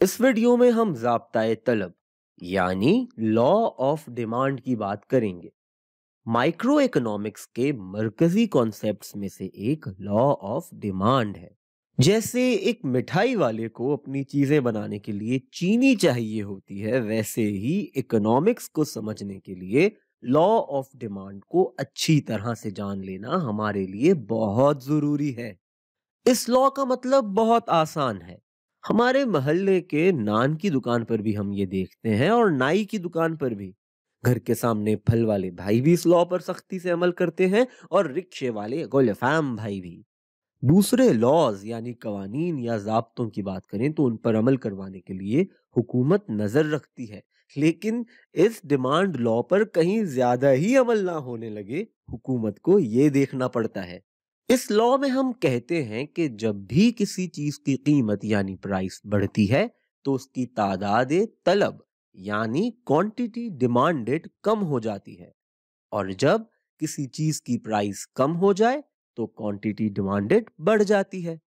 इस वीडियो में हम ज़ाब्ताए तलब यानी लॉ ऑफ डिमांड की बात करेंगे। माइक्रो इकोनॉमिक्स के मरकजी कॉन्सेप्ट्स में से एक लॉ ऑफ डिमांड है। जैसे एक मिठाई वाले को अपनी चीजें बनाने के लिए चीनी चाहिए होती है, वैसे ही इकोनॉमिक्स को समझने के लिए लॉ ऑफ डिमांड को अच्छी तरह से जान लेना हमारे लिए बहुत जरूरी है। इस लॉ का मतलब बहुत आसान है। हमारे मोहल्ले के नान की दुकान पर भी हम ये देखते हैं और नाई की दुकान पर भी। घर के सामने फल वाले भाई भी इस लॉ पर सख्ती से अमल करते हैं और रिक्शे वाले गुलफाम भाई भी। दूसरे लॉज यानी कवानीन या ज़ाब्तों की बात करें तो उन पर अमल करवाने के लिए हुकूमत नजर रखती है, लेकिन इस डिमांड लॉ पर कहीं ज्यादा ही अमल ना होने लगे, हुकूमत को ये देखना पड़ता है। इस लॉ में हम कहते हैं कि जब भी किसी चीज की कीमत यानी प्राइस बढ़ती है तो उसकी तादाद तलब यानी क्वांटिटी डिमांडेड कम हो जाती है, और जब किसी चीज की प्राइस कम हो जाए तो क्वांटिटी डिमांडेड बढ़ जाती है।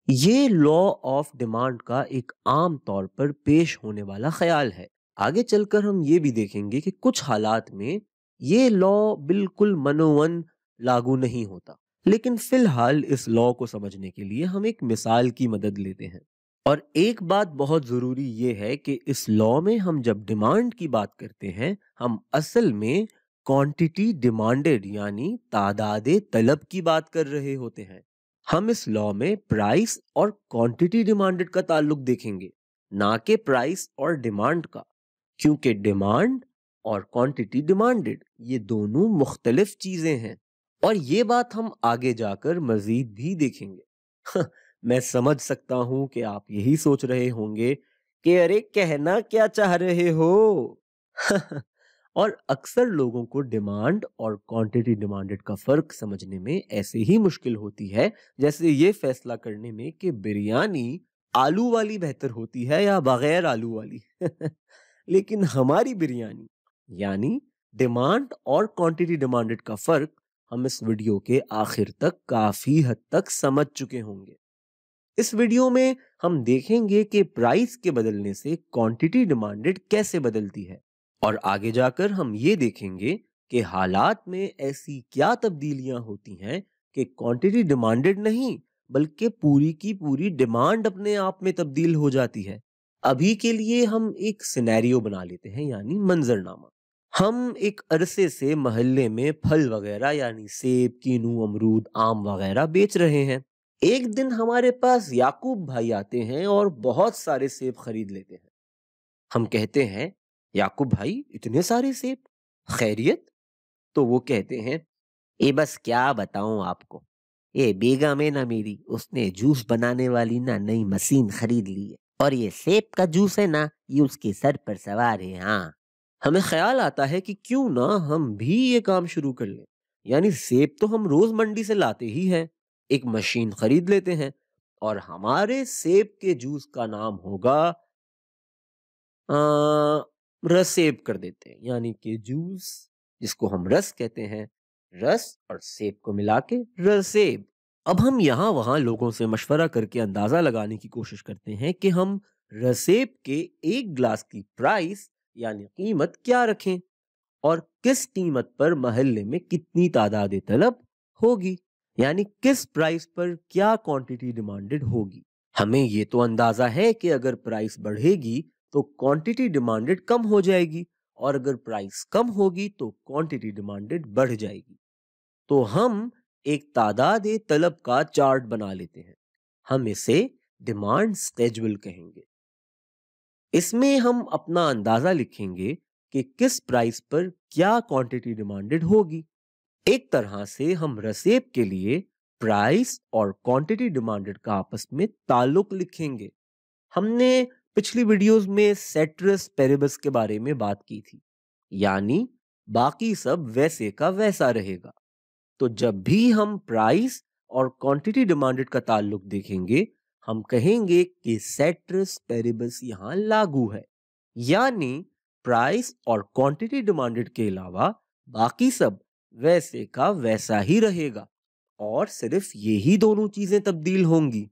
ये लॉ ऑफ डिमांड का एक आम तौर पर पेश होने वाला ख्याल है। आगे चलकर हम ये भी देखेंगे कि कुछ हालात में ये लॉ बिल्कुल मनोवन लागू नहीं होता, लेकिन फिलहाल इस लॉ को समझने के लिए हम एक मिसाल की मदद लेते हैं। और एक बात बहुत जरूरी ये है कि इस लॉ में हम जब डिमांड की बात करते हैं, हम असल में क्वांटिटी डिमांडेड यानी तादादे तलब की बात कर रहे होते हैं। हम इस लॉ में प्राइस और क्वांटिटी डिमांडेड का ताल्लुक देखेंगे, ना कि प्राइस और डिमांड का, क्योंकि डिमांड और क्वांटिटी डिमांडेड ये दोनों मुख्तलिफ चीजें हैं। और ये बात हम आगे जाकर मजीद भी देखेंगे। मैं समझ सकता हूं कि आप यही सोच रहे होंगे कि अरे कहना क्या चाह रहे हो। और अक्सर लोगों को डिमांड और क्वांटिटी डिमांडेड का फर्क समझने में ऐसे ही मुश्किल होती है जैसे ये फैसला करने में कि बिरयानी आलू वाली बेहतर होती है या बगैर आलू वाली। लेकिन हमारी बिरयानी यानी डिमांड और क्वांटिटी डिमांडेड का फर्क हम इस वीडियो के आखिर तक काफी हद तक समझ चुके होंगे। इस वीडियो में हम देखेंगे कि प्राइस के बदलने से क्वांटिटी डिमांडेड कैसे बदलती है, और आगे जाकर हम ये देखेंगे कि हालात में ऐसी क्या तब्दीलियां होती हैं कि क्वांटिटी डिमांडेड नहीं बल्कि पूरी की पूरी डिमांड अपने आप में तब्दील हो जाती है। अभी के लिए हम एक सिनेरियो बना लेते हैं यानी मंजरनामा। हम एक अरसे से मोहल्ले में फल वगैरह यानी सेब, कीनू, अमरूद, आम वगैरह बेच रहे हैं। एक दिन हमारे पास याकूब भाई आते हैं और बहुत सारे सेब खरीद लेते हैं। हम कहते हैं, याकूब भाई इतने सारे सेब, खैरियत? तो वो कहते हैं, ये बस क्या बताऊं आपको, ये बेगम है ना मेरी, उसने जूस बनाने वाली ना नई मशीन खरीद ली है, और ये सेब का जूस है ना, ये उसके सर पर सवार है। हाँ, हमें ख्याल आता है कि क्यों ना हम भी ये काम शुरू कर लें। यानी सेब तो हम रोज मंडी से लाते ही हैं, एक मशीन खरीद लेते हैं और हमारे सेब के जूस का नाम होगा रसेब कर देते हैं, यानी कि जूस जिसको हम रस कहते हैं, रस और सेब को मिला के रसेब। अब हम यहाँ वहाँ लोगों से मशवरा करके अंदाजा लगाने की कोशिश करते हैं कि हम रसेब के एक ग्लास की प्राइस यानी कीमत क्या रखें और किस कीमत पर मोहल्ले में कितनी तादाद तलब होगी, यानी किस प्राइस पर क्या क्वांटिटी डिमांडेड होगी। हमें ये तो अंदाजा है कि अगर प्राइस बढ़ेगी तो क्वांटिटी डिमांडेड कम हो जाएगी, और अगर प्राइस कम होगी तो क्वांटिटी डिमांडेड बढ़ जाएगी। तो हम एक तादाद तलब का चार्ट बना लेते हैं। हम इसे डिमांड स्केड्यूल कहेंगे। इसमें हम अपना अंदाजा लिखेंगे कि किस प्राइस पर क्या क्वांटिटी डिमांडेड होगी। एक तरह से हम रसेब के लिए प्राइस और क्वांटिटी डिमांडेड का आपस में ताल्लुक लिखेंगे। हमने पिछली वीडियोस में सेट्रस पेरिबस के बारे में बात की थी, यानी बाकी सब वैसे का वैसा रहेगा। तो जब भी हम प्राइस और क्वांटिटी डिमांडेड का ताल्लुक देखेंगे, हम कहेंगे कि सेट्रस पेरिबस यहां लागू है, यानी प्राइस और क्वांटिटी डिमांडेड के अलावा बाकी सब वैसे का वैसा ही रहेगा और सिर्फ यही दोनों चीजें तब्दील होंगी।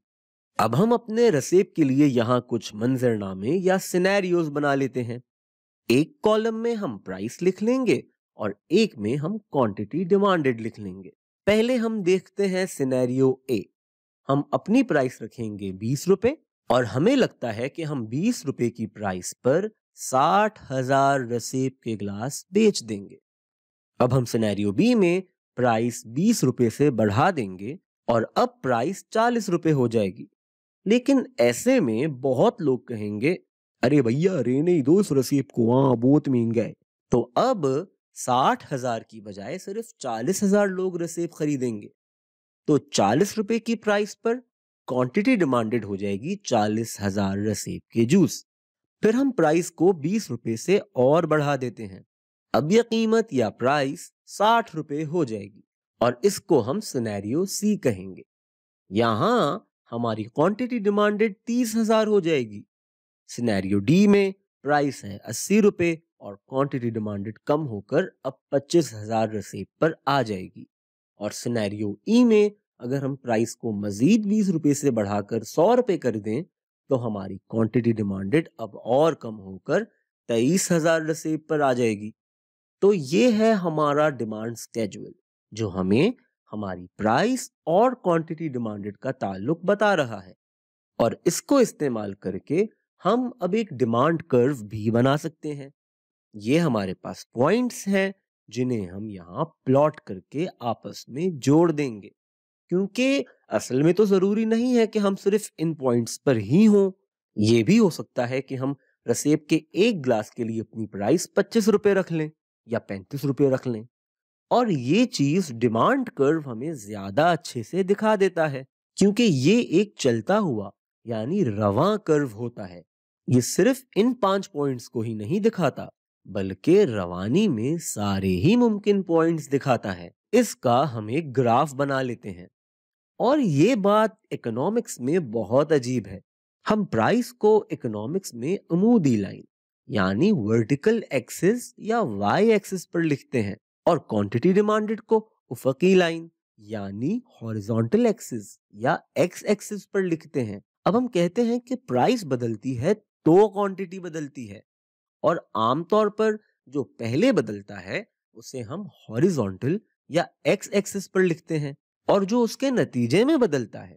अब हम अपने रसेब के लिए यहाँ कुछ मंजरनामे या सिनेरियोज बना लेते हैं। एक कॉलम में हम प्राइस लिख लेंगे और एक में हम क्वांटिटी डिमांडेड लिख लेंगे। पहले हम देखते हैं सिनेरियो ए। हम अपनी प्राइस रखेंगे 20 रुपए और हमें लगता है कि हम 20 रुपए की प्राइस पर 60,000 रसेब के ग्लास बेच देंगे। अब हम सिनेरियो बी में प्राइस 20 रुपए से बढ़ा देंगे और अब प्राइस 40 रुपए हो जाएगी। लेकिन ऐसे में बहुत लोग कहेंगे, अरे भैया रहने ही दो इस रसीद को, वहां बहुत महंगा है। तो अब 60,000 की बजाय सिर्फ 40,000 लोग रसीद खरीदेंगे। तो 40 रुपए की प्राइस पर क्वांटिटी डिमांडेड हो जाएगी 40,000 रसीद के जूस। फिर हम प्राइस को 20 रुपए से और बढ़ा देते हैं। अब यह कीमत या प्राइस 60 रुपए हो जाएगी और इसको हम सिनेरियो सी कहेंगे। यहां हमारी क्वांटिटी डिमांडेड 30,000 हो जाएगी। सिनेरियो डी में प्राइस है 80 रुपए और क्वांटिटी डिमांडेड कम होकर अब 25,000 रसीद पर आ जाएगी। और सिनेरियो ई में अगर हम प्राइस को मजीद 20 रुपए से बढ़ाकर 100 रुपए कर दें तो हमारी क्वांटिटी डिमांडेड अब और कम होकर 23,000 रसीद पर आ जाएगी। तो ये है हमारा डिमांड स्केड्यूल जो हमें हमारी प्राइस और क्वांटिटी डिमांडेड का ताल्लुक बता रहा है। और इसको इस्तेमाल करके हम अब एक डिमांड कर्व भी बना सकते हैं। ये हमारे पास पॉइंट्स हैं जिन्हें हम यहाँ प्लॉट करके आपस में जोड़ देंगे, क्योंकि असल में तो जरूरी नहीं है कि हम सिर्फ इन पॉइंट्स पर ही हों। ये भी हो सकता है कि हम रसेब के एक ग्लास के लिए अपनी प्राइस 25 रुपए रख लें या 35 रुपए रख लें। और ये चीज डिमांड कर्व हमें ज्यादा अच्छे से दिखा देता है, क्योंकि ये एक चलता हुआ यानी रवां कर्व होता है। ये सिर्फ इन 5 पॉइंट्स को ही नहीं दिखाता बल्कि रवानी में सारे ही मुमकिन पॉइंट्स दिखाता है। इसका हम एक ग्राफ बना लेते हैं। और ये बात इकोनॉमिक्स में बहुत अजीब है। हम प्राइस को इकोनॉमिक्स में अमूदी लाइन यानी वर्टिकल एक्सिस या वाई एक्सिस पर लिखते हैं और क्वांटिटी डिमांडेड को उफकी लाइन यानी हॉरिजॉन्टल एक्सिस या एक्स एक्सिस पर लिखते हैं। अब हम कहते हैं कि प्राइस बदलती है तो क्वांटिटी बदलती है और आमतौर पर जो पहले बदलता है उसे हम हॉरिजॉन्टल या एक्स एक्सिस पर लिखते हैं और जो उसके नतीजे में बदलता है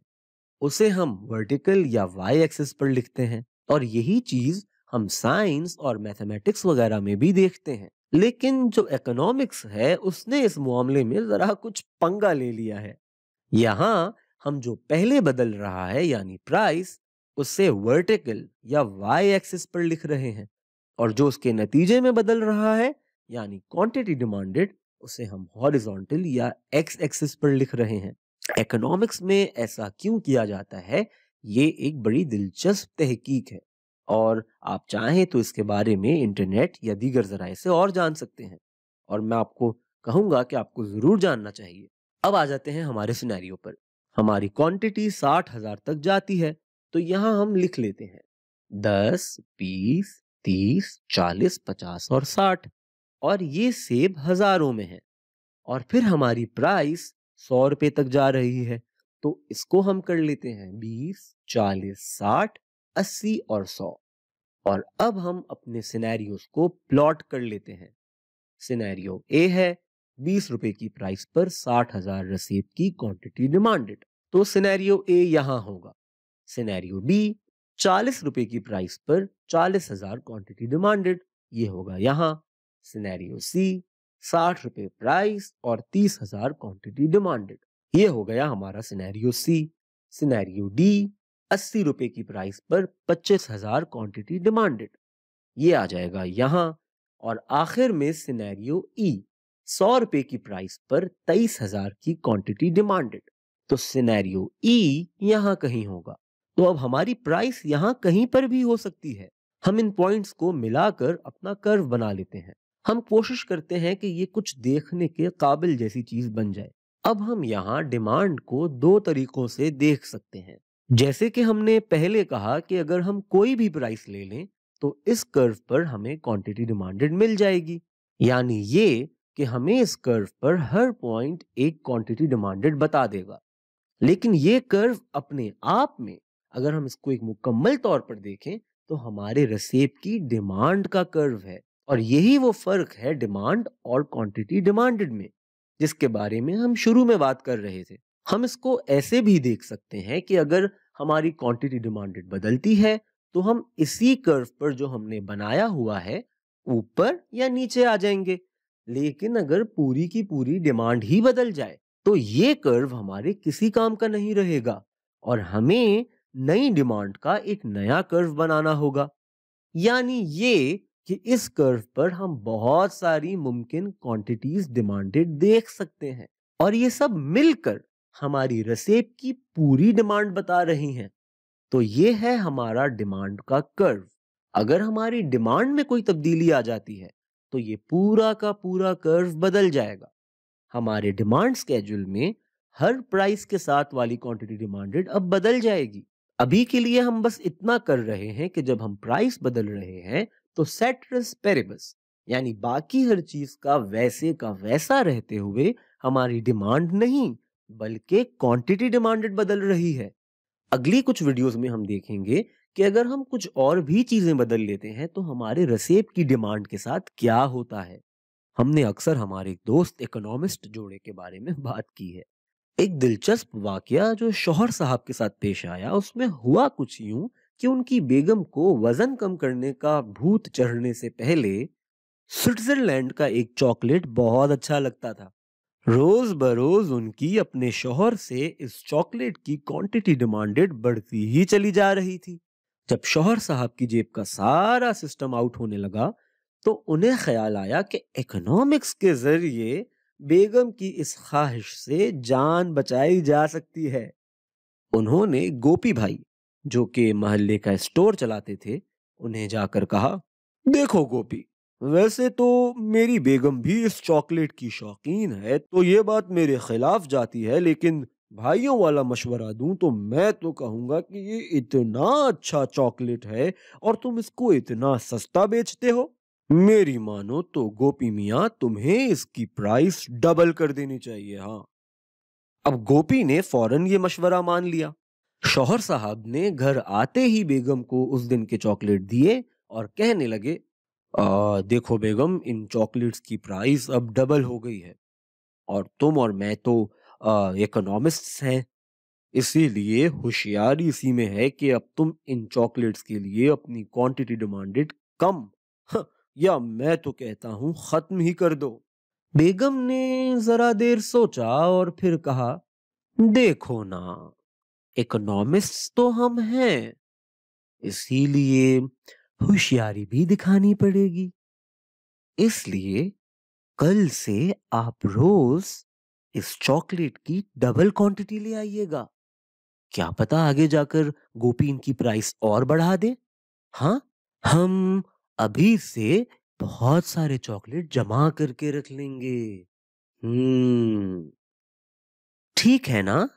उसे हम वर्टिकल या वाई एक्सिस पर लिखते हैं। और यही चीज हम साइंस और मैथमेटिक्स वगैरह में भी देखते हैं। लेकिन जो इकोनॉमिक्स है उसने इस मामले में जरा कुछ पंगा ले लिया है। यहाँ हम जो पहले बदल रहा है यानी प्राइस उसे वर्टिकल या वाई एक्सिस पर लिख रहे हैं और जो उसके नतीजे में बदल रहा है यानी क्वांटिटी डिमांडेड उसे हम हॉरिजॉन्टल या एक्स एक्सिस पर लिख रहे हैं। इकोनॉमिक्स में ऐसा क्यों किया जाता है, ये एक बड़ी दिलचस्प तहकीक है और आप चाहें तो इसके बारे में इंटरनेट या दीगर जराए से और जान सकते हैं और मैं आपको कहूंगा कि आपको जरूर जानना चाहिए। अब आ जाते हैं हमारे सिनेरियो पर। हमारी क्वांटिटी 60,000 तक जाती है तो यहाँ हम लिख लेते हैं 10, 20, 30, 40, 50 और 60 और ये सेब हजारों में है। और फिर हमारी प्राइस 100 रुपए तक जा रही है तो इसको हम कर लेते हैं 20, 40, 60, 80 और 100। और अब हम अपने सिनेरियोस को प्लॉट कर लेते हैं। सिनेरियो ए है 20 रुपए की प्राइस पर 60,000 रसीद की क्वांटिटी डिमांडेड, तो सिनेरियो ए यहां होगा। सिनेरियो बी 40 रुपए की प्राइस पर 40,000 क्वांटिटी डिमांडेड, ये होगा यहां। सिनेरियो सी 60 रुपए प्राइस और 30,000 क्वांटिटी डिमांडेड, ये हो गया हमारा सिनेरियो सी। सिनेरियो डी 80 रुपए की प्राइस पर 25,000 क्वांटिटी डिमांडेड, ये आ जाएगा यहां। और आखिर में सिनेरियो ई 100 रुपए की प्राइस पर 23,000 की क्वांटिटी डिमांडेड, तो सिनेरियो ई यहां कहीं होगा। तो अब हमारी प्राइस यहां कहीं पर भी हो सकती है। हम इन पॉइंट्स को मिलाकर अपना कर्व बना लेते हैं। हम कोशिश करते हैं कि ये कुछ देखने के काबिल जैसी चीज बन जाए। अब हम यहाँ डिमांड को दो तरीकों से देख सकते हैं। जैसे कि हमने पहले कहा कि अगर हम कोई भी प्राइस ले लें तो इस कर्व पर हमें क्वांटिटी डिमांडेड मिल जाएगी, यानी ये कि हमें इस कर्व पर हर पॉइंट एक क्वांटिटी डिमांडेड बता देगा। लेकिन ये कर्व अपने आप में अगर हम इसको एक मुकम्मल तौर पर देखें तो हमारे रसेब की डिमांड का कर्व है, और यही वो फर्क है डिमांड और क्वांटिटी डिमांडेड में, जिसके बारे में हम शुरू में बात कर रहे थे। हम इसको ऐसे भी देख सकते हैं कि अगर हमारी क्वांटिटी डिमांडेड बदलती है तो हम इसी कर्व पर जो हमने बनाया हुआ है ऊपर या नीचे आ जाएंगे। लेकिन अगर पूरी की पूरी डिमांड ही बदल जाए तो ये कर्व हमारे किसी काम का नहीं रहेगा, और हमें नई डिमांड का एक नया कर्व बनाना होगा। यानी ये कि इस कर्व पर हम बहुत सारी मुमकिन क्वांटिटीज डिमांडेड देख सकते हैं, और ये सब मिलकर हमारी रसेब की पूरी डिमांड बता रही हैं। तो ये है हमारा डिमांड का कर्व। अगर हमारी डिमांड में कोई तब्दीली आ जाती है तो ये पूरा का पूरा कर्व बदल जाएगा। हमारे डिमांड स्केड्यूल में हर प्राइस के साथ वाली क्वांटिटी डिमांडेड अब बदल जाएगी। अभी के लिए हम बस इतना कर रहे हैं कि जब हम प्राइस बदल रहे हैं तो सेटरस पेरिबस, यानी बाकी हर चीज का वैसा रहते हुए हमारी डिमांड नहीं बल्कि क्वांटिटी डिमांडेड बदल रही है। अगली कुछ वीडियोस में हम देखेंगे कि अगर हम कुछ और भी चीजें बदल लेते हैं तो हमारे रसेब की डिमांड के साथ क्या होता है। हमने अक्सर हमारे एक दोस्त इकोनॉमिस्ट जोड़े के बारे में बात की है। एक दिलचस्प वाकया जो शौहर साहब के साथ पेश आया उसमें हुआ कुछ यूं कि उनकी बेगम को वजन कम करने का भूत चढ़ने से पहले स्विट्जरलैंड का एक चॉकलेट बहुत अच्छा लगता था। रोज बरोज उनकी अपने शौहर से इस चॉकलेट की क्वांटिटी डिमांडेड बढ़ती ही चली जा रही थी। जब शौहर साहब की जेब का सारा सिस्टम आउट होने लगा तो उन्हें ख्याल आया कि इकोनॉमिक्स के जरिए बेगम की इस ख्वाहिश से जान बचाई जा सकती है। उन्होंने गोपी भाई, जो कि मोहल्ले का स्टोर चलाते थे, उन्हें जाकर कहा, देखो गोपी, वैसे तो मेरी बेगम भी इस चॉकलेट की शौकीन है तो ये बात मेरे खिलाफ जाती है, लेकिन भाइयों वाला मशवरा दूं तो मैं तो कहूंगा कि ये इतना अच्छा चॉकलेट है और तुम इसको इतना सस्ता बेचते हो। मेरी मानो तो गोपी मियाँ तुम्हें इसकी प्राइस डबल कर देनी चाहिए। हाँ, अब गोपी ने फौरन ये मशवरा मान लिया। शौहर साहब ने घर आते ही बेगम को उस दिन के चॉकलेट दिए और कहने लगे, देखो बेगम, इन चॉकलेट्स की प्राइस अब डबल हो गई है, और तुम और मैं तो इकोनॉमिस्ट्स हैं, इसीलिए होशियारी इसी में है कि अब तुम इन चॉकलेट्स के लिए अपनी क्वांटिटी डिमांडेड कम, हाँ, या मैं तो कहता हूं खत्म ही कर दो। बेगम ने जरा देर सोचा और फिर कहा, देखो ना, इकोनॉमिस्ट्स तो हम हैं, इसीलिए होशियारी भी दिखानी पड़ेगी। इसलिए कल से आप रोज इस चॉकलेट की डबल क्वांटिटी ले आइएगा। क्या पता आगे जाकर गोपी इनकी प्राइस और बढ़ा दे। हाँ, हम अभी से बहुत सारे चॉकलेट जमा करके रख लेंगे। ठीक है ना?